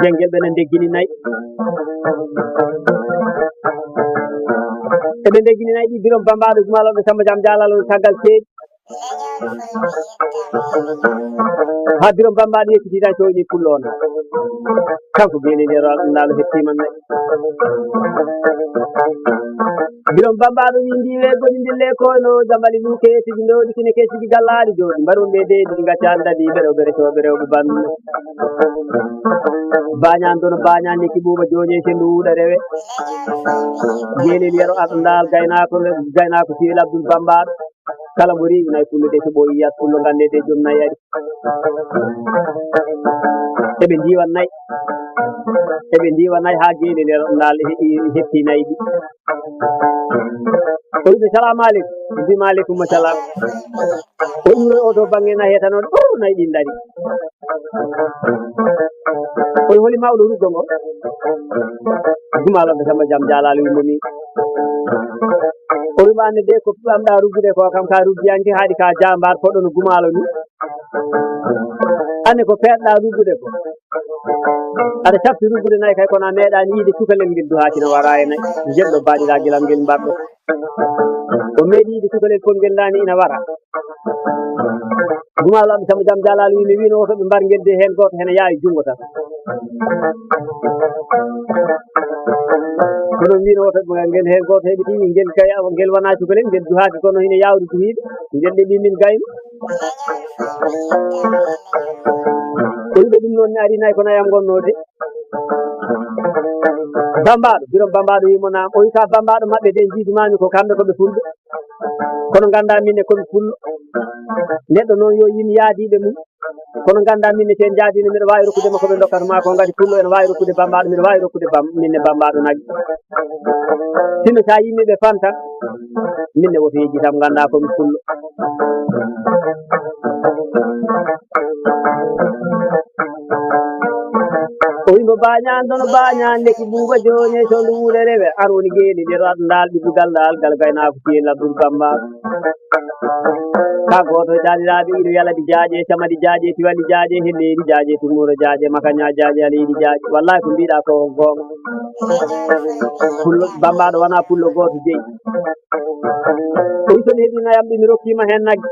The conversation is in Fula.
jengel ɓe ne ndeggini nayi eɓe ndeggini nayi ɗi birom bambaɗo jumaloɓe Samba Jam Dialalo caggal ceeɗi ha birom bambaɗo yettiti tan coyni pullo on kanko Guelel Laalo hettima nayi birom bambaɗo wi ndiwe goni ndille kono jambali lu kesiji ndoɗi kine kesiji gallaɗi joni mbaɗon ɓe deydi ɗi gacci andadi ɓeɗoɓe retoɓe rewɓe banne bañan dono bañan nekki ɓuuɓa joni e sendu wuuɗa rewe Guelel yero aɗandal gaynako Siwel Abdoul Bambaɗo kala mo riwi nayi pullo ɗe so ɓooyi yiyat pullo gandede joom nayi ari eɓe ndiwan nayi ha Guelel yero dal hetti nayi ɗi o wiɓe salamu aleykum mbima aleykum salam o ƴuuro oto banggue nayi hetanoɗe nayi ɗin daari koye holi mawɗo ruggo ngo jumaloɓe Samba Jam Dialalo wimomi o wima anne de ko ɓamɗa ruggude ko kam ka ruggiyanke haaɗi ka jambar poɗɗo no gumalo ni anne ko peɗɗa ruggude ko aɗa cappi ruggude nayi kay kono a meeɗani yiide cukalel ngel duhakino wara e nayi jelɗo baɗiraguel am ngel mbaɗɗo o meeɗi yiide cukalel pol ngel dani ina wara gumaloɓe Samba Jam Dialalo wi mi wino oto ɓe mbar ngel de hen goto hene yaawi junggo tan kono mbino oto ngel hen goto heɓiti ngel kay ngel wona cukalel ngel duhaki kono hina yawri duhiɓe ngel ɗeɓi min gayno o wiɓe ɗum noon ne ari nayi ko nayam gonnode bambaɗo birom bambaɗo wimo nam o wi ka bambaɗo mabɓe de jiidumami ko kamɓe koɓe fulɓe kono ganda minne komi pullo neɗɗo noon yo yim yaadiɓe mum kono ganda minne sen jaadino mbiɗa wawi rokkudema koɓe dokkatama ko gadi pullo ene wawi rokkude bambaɗo mbiɗa wawi rokkude minne bambaɗo nagge sinno sa yimmiɓe fanta minne woto yejjitam ganda komi pullo o wimo bañan dono bañan lekki ɓuuɓa joni so luure rewe ar woni Guelel yeto aɗandal ɓiɗɗugal gal gaynako Siwel Abdoul Bambaɗo ka goto daliraɓe iɗo yaladi jaaƴe camadi jaaƴe tiwali jaaƴe helleri jaaƴe tumnuro jaaƴe makaña jaaƴe aleydi jaaƴe wallahi ko mbiɗa ko gonga pullo bambaɗo wona pullo goto jeeyi o wi somi heeɓi nayam ɗi mi rokkima hen nagge